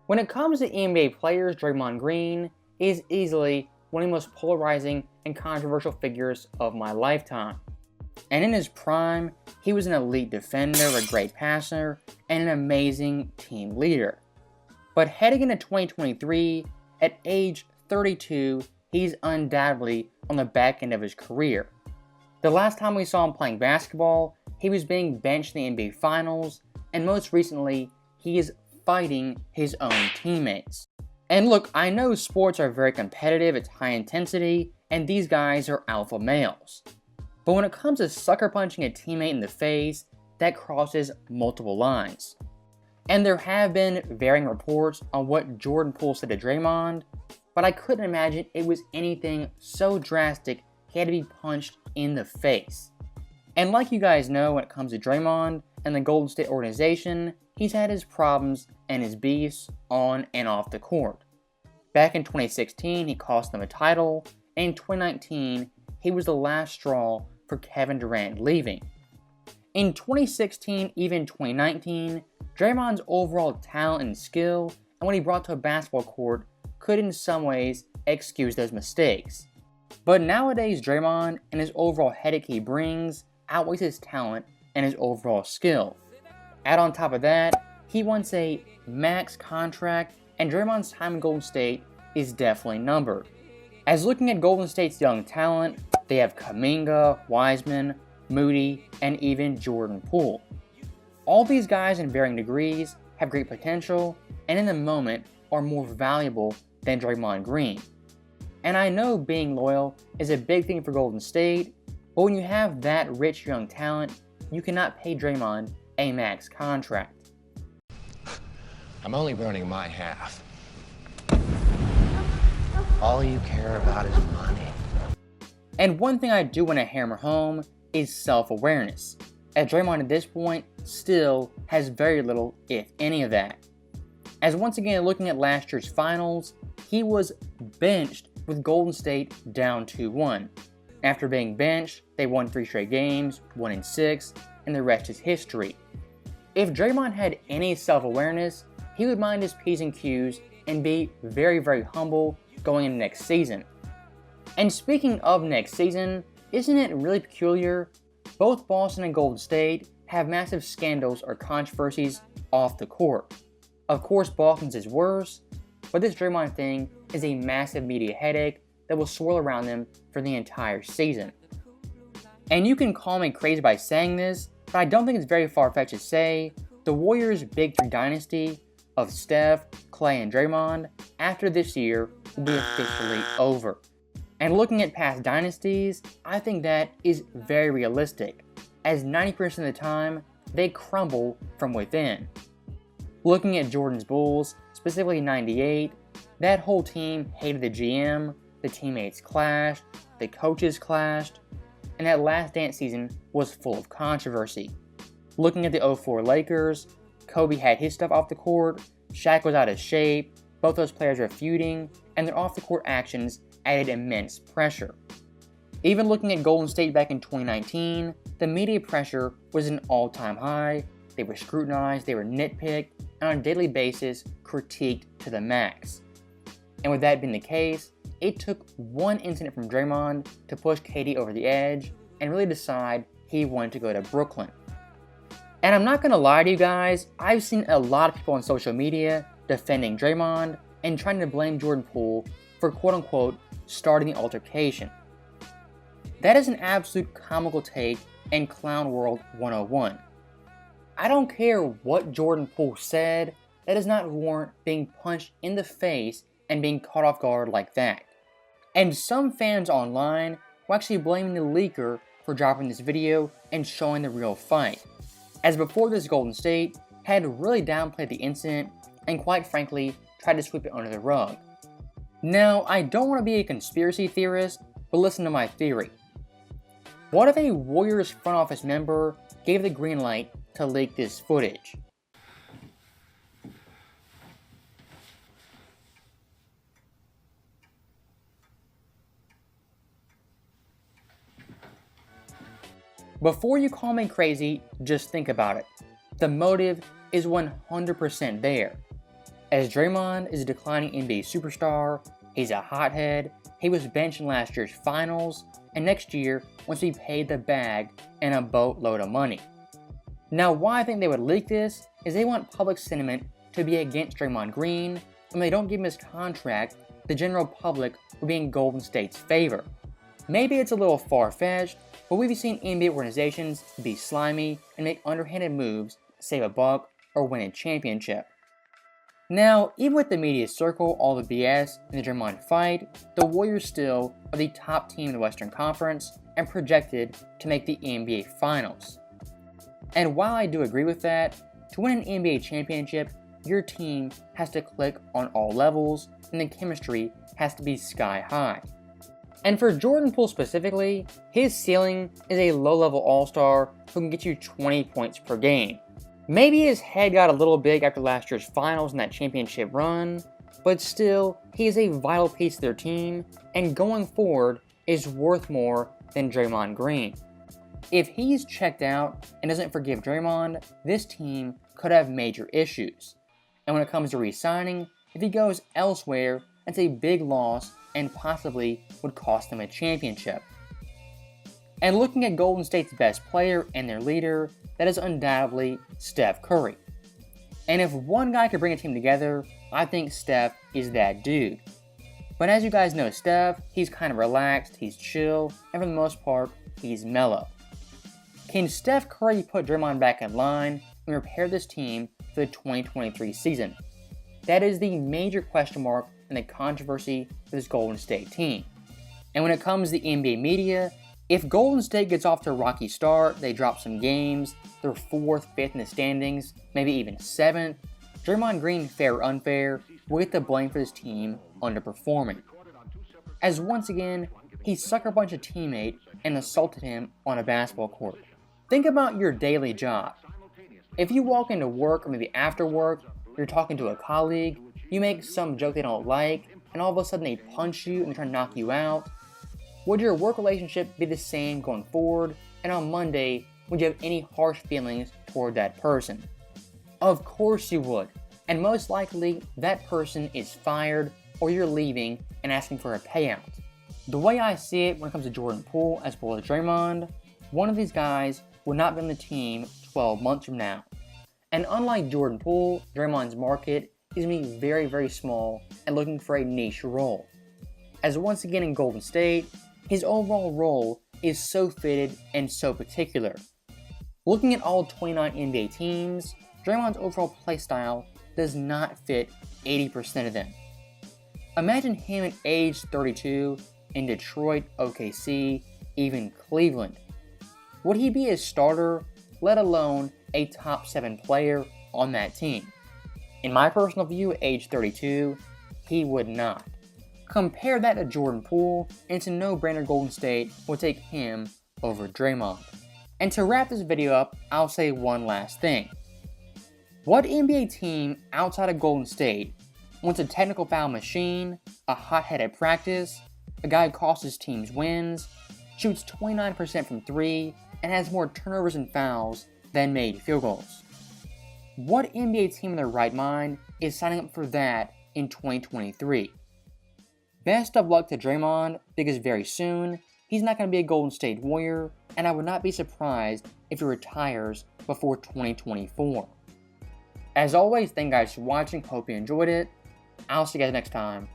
When it comes to NBA players, Draymond Green is easily one of the most polarizing and controversial figures of my lifetime. And in his prime, he was an elite defender, a great passer, and an amazing team leader. But heading into 2023, at age 32, he's undoubtedly on the back end of his career. The last time we saw him playing basketball, he was being benched in the NBA Finals, and most recently, he is fighting his own teammates. And look, I know sports are very competitive, it's high intensity, and these guys are alpha males. But when it comes to sucker punching a teammate in the face, that crosses multiple lines. And there have been varying reports on what Jordan Poole said to Draymond, but I couldn't imagine it was anything so drastic he had to be punched in the face. And like you guys know, when it comes to Draymond and the Golden State organization, he's had his problems and his beefs on and off the court. Back in 2016, he cost them a title, and in 2019, he was the last straw for Kevin Durant leaving. In 2016, even 2019, Draymond's overall talent and skill and what he brought to a basketball court could in some ways excuse those mistakes. But nowadays, Draymond and his overall headache he brings outweighs his talent and his overall skill. Add on top of that, he wants a max contract, and Draymond's time in Golden State is definitely numbered. As looking at Golden State's young talent, they have Kuminga, Wiseman, Moody, and even Jordan Poole. All these guys in varying degrees have great potential, and in the moment are more valuable than Draymond Green. And I know being loyal is a big thing for Golden State, but when you have that rich young talent, you cannot pay Draymond a max contract. I'm only burning my half. All you care about is money. And one thing I do want to hammer home is self-awareness, as Draymond at this point still has very little, if any, of that. As once again looking at last year's finals, he was benched with Golden State down 2-1. After being benched, they won 3 straight games, 1-6, and the rest is history. If Draymond had any self-awareness, he would mind his P's and Q's and be very, very humble going into next season. And speaking of next season, isn't it really peculiar? Both Boston and Golden State have massive scandals or controversies off the court. Of course, Boston's is worse, but this Draymond thing is a massive media headache that will swirl around them for the entire season. And you can call me crazy by saying this, but I don't think it's very far-fetched to say the Warriors' Big Three dynasty of Steph, Klay, and Draymond after this year will be officially over. And looking at past dynasties, I think that is very realistic, as 90% of the time, they crumble from within. Looking at Jordan's Bulls, specifically 98, that whole team hated the GM, the teammates clashed, the coaches clashed, and that last dance season was full of controversy. Looking at the 04 Lakers, Kobe had his stuff off the court, Shaq was out of shape, both those players were feuding, and their off-the-court actions added immense pressure. Even looking at Golden State back in 2019, the media pressure was an all-time high, they were scrutinized, they were nitpicked, and on a daily basis, critiqued to the max. And with that being the case, it took one incident from Draymond to push KD over the edge and really decide he wanted to go to Brooklyn. And I'm not going to lie to you guys, I've seen a lot of people on social media defending Draymond and trying to blame Jordan Poole for quote-unquote starting the altercation. That is an absolute comical take and Clown World 101. I don't care what Jordan Poole said, that does not warrant being punched in the face and being caught off guard like that. And some fans online were actually blaming the leaker for dropping this video and showing the real fight, as before this Golden State had really downplayed the incident and quite frankly tried to sweep it under the rug. Now, I don't want to be a conspiracy theorist, but listen to my theory. What if a Warriors front office member gave the green light to leak this footage? Before you call me crazy, just think about it. The motive is 100% there. as Draymond is a declining NBA superstar, he's a hothead, he was benched in last year's finals, and next year wants to be paid the bag and a boatload of money. Now why I think they would leak this is they want public sentiment to be against Draymond Green, and when they don't give him his contract, the general public will be in Golden State's favor. Maybe it's a little far-fetched, but we've seen NBA organizations be slimy and make underhanded moves to save a buck or win a championship. Now, even with the media circle all the BS in the Draymond fight, the Warriors still are the top team in the Western Conference and projected to make the NBA Finals. And while I do agree with that, to win an NBA championship, your team has to click on all levels and the chemistry has to be sky high. And for Jordan Poole specifically, his ceiling is a low-level all-star who can get you 20 points per game. Maybe his head got a little big after last year's finals and that championship run, but still, he is a vital piece of their team, and going forward is worth more than Draymond Green. If he's checked out and doesn't forgive Draymond, this team could have major issues. And when it comes to re-signing, if he goes elsewhere, that's a big loss and possibly would cost them a championship. And looking at Golden State's best player and their leader, that is undoubtedly Steph Curry. And if one guy could bring a team together, I think Steph is that dude. But as you guys know Steph, he's kind of relaxed, he's chill, and for the most part, he's mellow. Can Steph Curry put Draymond back in line and repair this team for the 2023 season? That is the major question mark and the controversy for this Golden State team. And when it comes to the NBA media, if Golden State gets off to a rocky start, they drop some games, they're 4th, 5th in the standings, maybe even 7th, Draymond Green, fair or unfair, will get the blame for this team underperforming. As once again, he sucker punched a teammate and assaulted him on a basketball court. Think about your daily job. If you walk into work or maybe after work, you're talking to a colleague, you make some joke they don't like, and all of a sudden they punch you and try to knock you out. Would your work relationship be the same going forward? And on Monday, would you have any harsh feelings toward that person? Of course you would. And most likely, that person is fired or you're leaving and asking for a payout. The way I see it when it comes to Jordan Poole as well as Draymond, one of these guys will not be on the team 12 months from now. And unlike Jordan Poole, Draymond's market is going to be very, very small and looking for a niche role. As once again in Golden State, his overall role is so fitted and so particular. Looking at all 29 NBA teams, Draymond's overall play style does not fit 80% of them. Imagine him at age 32 in Detroit, OKC, even Cleveland. Would he be a starter, let alone a top 7 player on that team? In my personal view, at age 32, he would not. Compare that to Jordan Poole, and it's a no-brainer Golden State will take him over Draymond. And to wrap this video up, I'll say one last thing. What NBA team outside of Golden State wants a technical foul machine, a hothead at practice, a guy who costs his teams wins, shoots 29% from 3, and has more turnovers and fouls than made field goals? What NBA team in their right mind is signing up for that in 2023? Best of luck to Draymond, because very soon, he's not going to be a Golden State Warrior, and I would not be surprised if he retires before 2024. As always, thank you guys for watching, hope you enjoyed it. I'll see you guys next time.